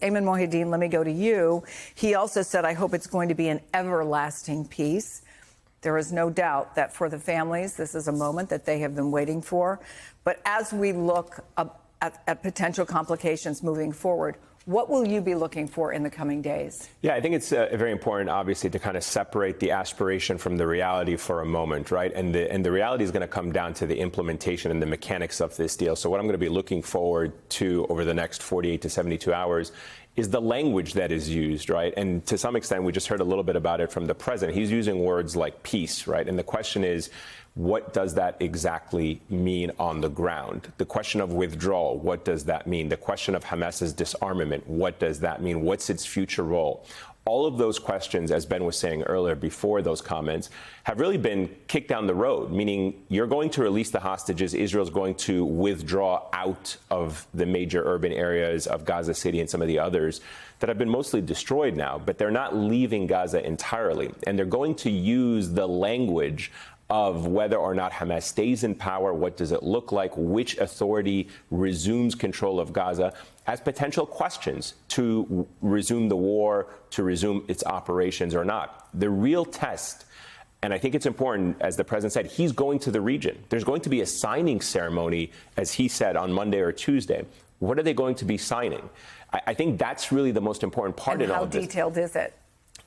Ayman Mohyeldin, let me go to you. He also said, I hope it's going to be an everlasting peace. There is no doubt that for the families, this is a moment that they have been waiting for. But as we look at potential complications moving forward, what will you be looking for in the coming days? Yeah, I think it's very important, obviously, to kind of separate the aspiration from the reality for a moment, right? And the reality is going to come down to the implementation and the mechanics of this deal. So what I'm going to be looking forward to over the next 48 to 72 hours is the language that is used, right? And to some extent, we just heard a little bit about it from the president. He's using words like peace, right? And the question is, what does that exactly mean on the ground? The question of withdrawal, what does that mean? The question of Hamas's disarmament, what does that mean? What's its future role? All of those questions, as Ben was saying earlier before those comments, have really been kicked down the road, meaning you're going to release the hostages. Israel's going to withdraw out of the major urban areas of Gaza City and some of the others that have been mostly destroyed now, but they're not leaving Gaza entirely. And they're going to use the language of whether or not Hamas stays in power, what does it look like, which authority resumes control of Gaza, as potential questions to resume the war, to resume its operations or not. The real test, and I think it's important, as the president said, he's going to the region. There's going to be a signing ceremony, as he said, on Monday or Tuesday. What are they going to be signing? I think that's really the most important part in all of this. And how detailed is it?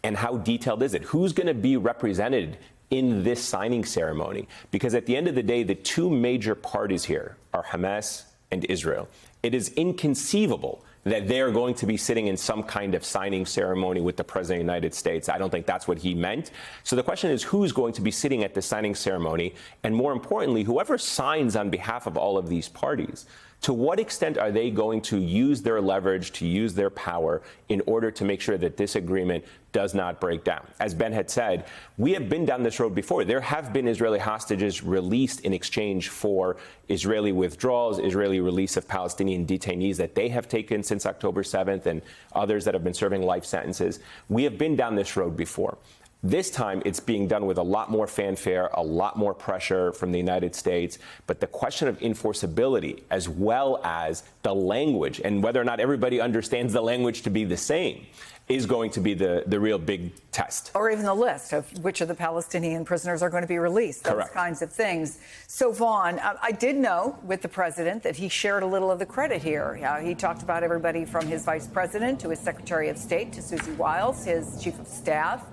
And how detailed is it? Who's going to be represented in this signing ceremony? Because at the end of the day, the two major parties here are Hamas and Israel. It is inconceivable that they are going to be sitting in some kind of signing ceremony with the President of the United States. I don't think that's what he meant. So the question is, who's going to be sitting at the signing ceremony? And more importantly, whoever signs on behalf of all of these parties, to what extent are they going to use their leverage, to use their power in order to make sure that this agreement does not break down? As Ben had said, we have been down this road before. There have been Israeli hostages released in exchange for Israeli withdrawals, Israeli release of Palestinian detainees that they have taken since October 7th, and others that have been serving life sentences. We have been down this road before. This time, it's being done with a lot more fanfare, a lot more pressure from the United States. But the question of enforceability, as well as the language, and whether or not everybody understands the language to be the same, is going to be the real big test. Or even the list of which of the Palestinian prisoners are going to be released, those Correct. kinds of things. So, Vaughn, I did know with the president that he shared a little of the credit here. He talked about everybody from his vice president to his Secretary of State to Susie Wiles, his chief of staff.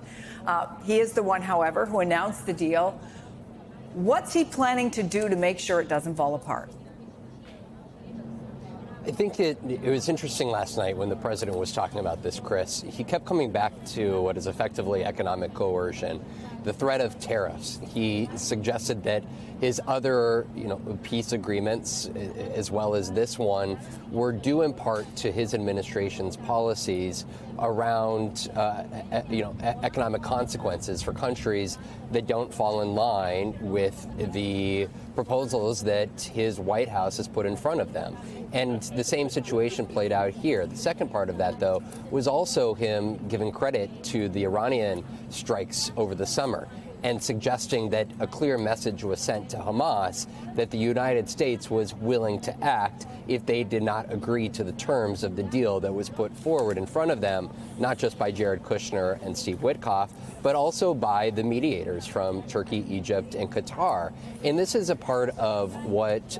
He is the one, however, who announced the deal. What's he planning to do to make sure it doesn't fall apart? I think it was interesting last night when the president was talking about this, Chris. He kept coming back to what is effectively economic coercion, the threat of tariffs. He suggested that his other, peace agreements, as well as this one, were due in part to his administration's policies around, economic consequences for countries that don't fall in line with the proposals that his White House has put in front of them. And the same situation played out here. The second part of that, though, was also him giving credit to the Iranian strikes over the summer and suggesting that a clear message was sent to Hamas that the United States was willing to act if they did not agree to the terms of the deal that was put forward in front of them, not just by Jared Kushner and Steve Witkoff, but also by the mediators from Turkey, Egypt, and Qatar. And this is a part of what,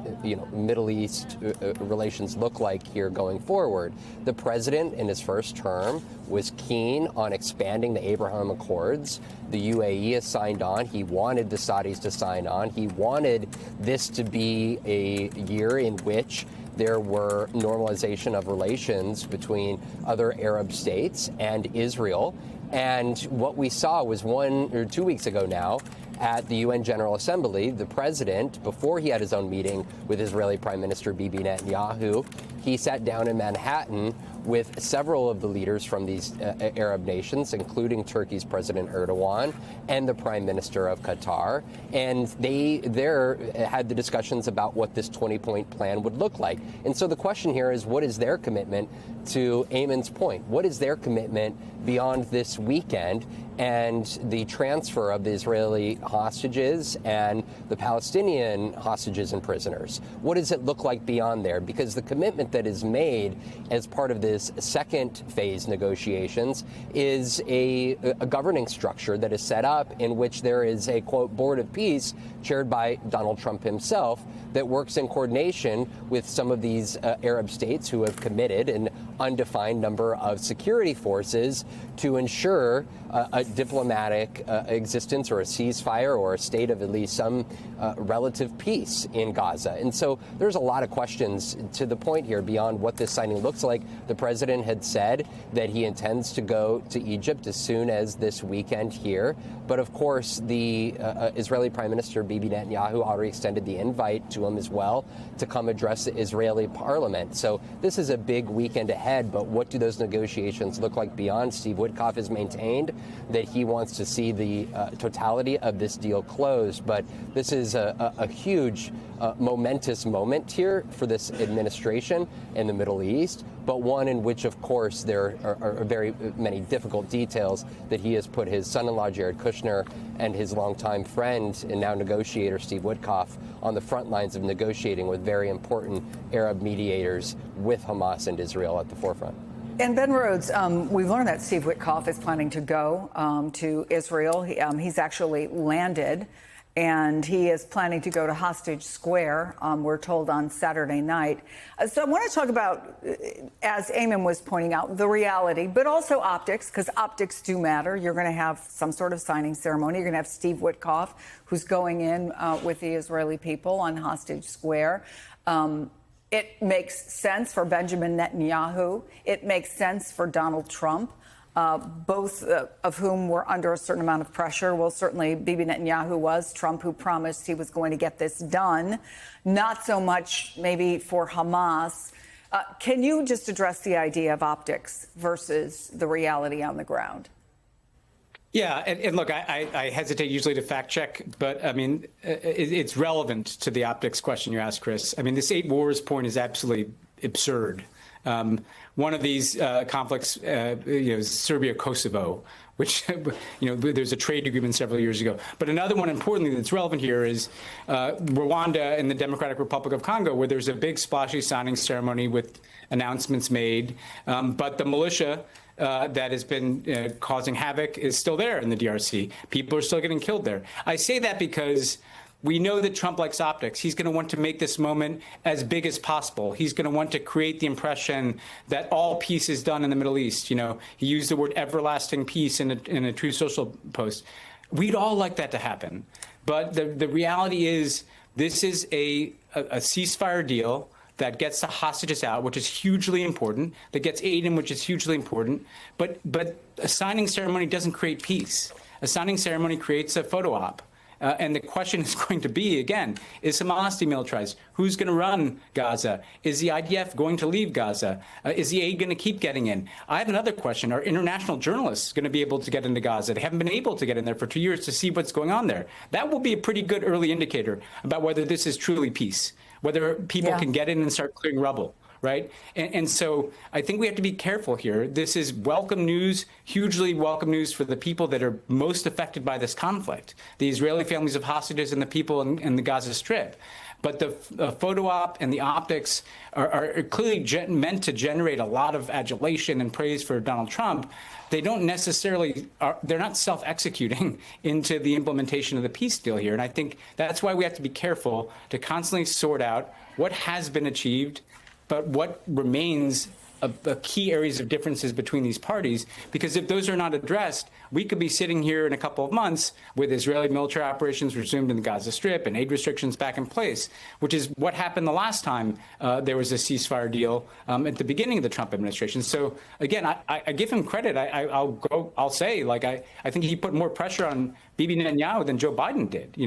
Middle East relations look like here going forward. The president in his first term was keen on expanding the Abraham Accords. The UAE has signed on. He wanted the Saudis to sign on. He wanted this to be a year in which there were normalization of relations between other Arab states and Israel. And what we saw was 1 or 2 weeks ago now at the UN General Assembly, the president, before he had his own meeting with Israeli Prime Minister Bibi Netanyahu, he sat down in Manhattan with several of the leaders from these Arab nations, including Turkey's President Erdogan and the Prime Minister of Qatar. And they there had the discussions about what this 20-point plan would look like. And so the question here is, what is their commitment to Ayman's point? What is their commitment beyond this weekend and the transfer of the Israeli hostages and the Palestinian hostages and prisoners? What does it look like beyond there? Because the commitment that is made as part of this this second phase negotiations is a governing structure that is set up in which there is a, quote, board of peace chaired by Donald Trump himself that works in coordination with some of these Arab states who have committed an undefined number of security forces to ensure a diplomatic existence or a ceasefire or a state of at least some relative peace in Gaza. And so there's a lot of questions to the point here beyond what this signing looks like. The president had said that he intends to go to Egypt as soon as this weekend here. But of course, the Israeli Prime Minister Bibi Netanyahu already extended the invite to him as well to come address the Israeli parliament. So this is a big weekend ahead. But what do those negotiations look like beyond? Steve Witkoff has maintained that he wants to see the totality of this deal closed. But this is a huge, momentous moment here for this administration in the Middle East, but one in which, of course, there are very many difficult details that he has put his son-in-law, Jared Kushner, and his longtime friend and now negotiator, Steve Witkoff, on the front lines of negotiating with very important Arab mediators with Hamas and Israel at the forefront. And Ben Rhodes, we've learned that Steve Witkoff is planning to go to Israel. He's actually landed, and he is planning to go to Hostage Square, we're told, on Saturday night. So I want to talk about, as Eamon was pointing out, the reality, but also optics, because optics do matter. You're going to have some sort of signing ceremony. You're going to have Steve Witkoff, who's going in with the Israeli people on Hostage Square. It makes sense for Benjamin Netanyahu. It makes sense for Donald Trump, both of whom were under a certain amount of pressure. Well, certainly Bibi Netanyahu was. Trump, who promised he was going to get this done. Not so much maybe for Hamas. Can you just address the idea of optics versus the reality on the ground? Yeah, and look, I hesitate usually to fact check, but I mean, it's relevant to the optics question you asked, Chris. I mean, this 8 wars point is absolutely absurd. One of these conflicts, is Serbia-Kosovo, which, there's a trade agreement several years ago. But another one, importantly, that's relevant here is Rwanda and the Democratic Republic of Congo, where there's a big splashy signing ceremony with announcements made. But the militia that has been causing havoc is still there in the DRC. People are still getting killed there. I say that because we know that Trump likes optics. He's going to want to make this moment as big as possible. He's going to want to create the impression that all peace is done in the Middle East. He used the word everlasting peace in a Truth Social post. We'd all like that to happen. But the reality is this is a ceasefire deal that gets the hostages out, which is hugely important, that gets aid in, which is hugely important. But a signing ceremony doesn't create peace. A signing ceremony creates a photo op. And the question is going to be, again, is Hamas demilitarized? Who's going to run Gaza? Is the IDF going to leave Gaza? Is the aid going to keep getting in? I have another question. Are international journalists going to be able to get into Gaza? They haven't been able to get in there for 2 years to see what's going on there. That will be a pretty good early indicator about whether this is truly peace, whether people can get in and start clearing rubble. Right. And so I think we have to be careful here. This is welcome news, hugely welcome news for the people that are most affected by this conflict, the Israeli families of hostages and the people in the Gaza Strip. But the photo op and the optics are clearly meant to generate a lot of adulation and praise for Donald Trump. They don't necessarily they're not self-executing into the implementation of the peace deal here. And I think that's why we have to be careful to constantly sort out what has been achieved, but what remains key areas of differences between these parties, because if those are not addressed, we could be sitting here in a couple of months with Israeli military operations resumed in the Gaza Strip and aid restrictions back in place, which is what happened the last time there was a ceasefire deal at the beginning of the Trump administration. So again, I give him credit. I'll say, I think he put more pressure on Bibi Netanyahu than Joe Biden did.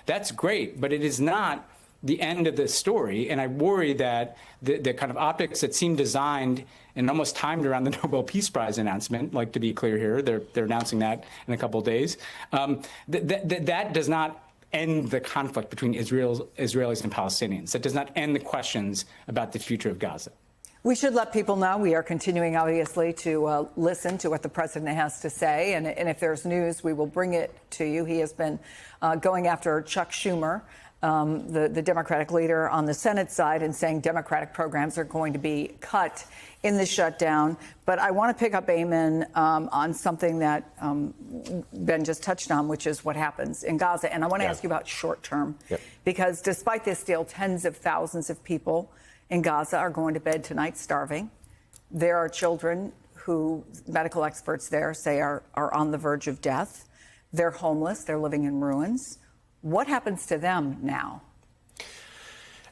That's great, but it is not the end of the story. And I worry that the kind of optics that seem designed and almost timed around the Nobel Peace Prize announcement, to be clear here, they're announcing that in a couple of days, that does not end the conflict between Israelis and Palestinians. That does not end the questions about the future of Gaza. We should let people know we are continuing, obviously, to listen to what the president has to say. And if there's news, we will bring it to you. He has been going after Chuck Schumer the Democratic leader on the Senate side, and saying Democratic programs are going to be cut in the shutdown. But I want to pick up, Ayman, on something that Ben just touched on, which is what happens in Gaza. And I want to ask you about short term, because despite this deal, tens of thousands of people in Gaza are going to bed tonight starving. There are children who medical experts there say are on the verge of death. They're homeless. They're living in ruins. What happens to them now?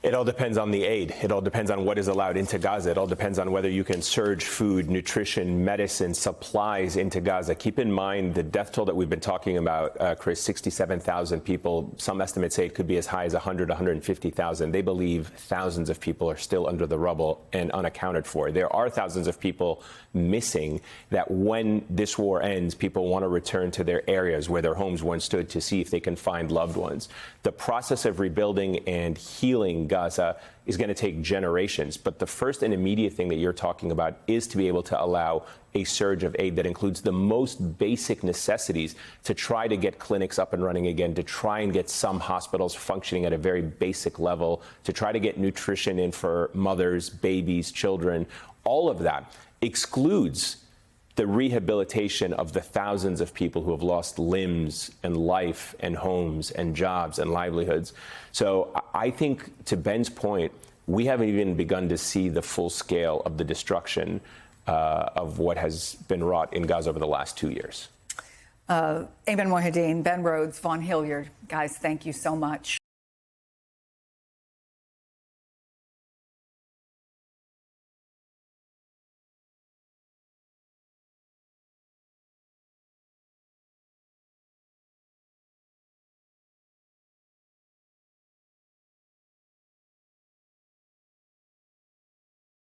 It all depends on the aid. It all depends on what is allowed into Gaza. It all depends on whether you can surge food, nutrition, medicine, supplies into Gaza. Keep in mind the death toll that we've been talking about, Chris, 67,000 people. Some estimates say it could be as high as 100, 150,000. They believe thousands of people are still under the rubble and unaccounted for. There are thousands of people missing that when this war ends, people want to return to their areas where their homes once stood to see if they can find loved ones. The process of rebuilding and healing Gaza is going to take generations. But the first and immediate thing that you're talking about is to be able to allow a surge of aid that includes the most basic necessities to try to get clinics up and running again, to try and get some hospitals functioning at a very basic level, to try to get nutrition in for mothers, babies, children. All of that excludes the rehabilitation of the thousands of people who have lost limbs and life and homes and jobs and livelihoods. So I think, to Ben's point, we haven't even begun to see the full scale of the destruction of what has been wrought in Gaza over the last 2 years. Ayman Mohyeldin, Ben Rhodes, Vaughn Hilliard, guys, thank you so much.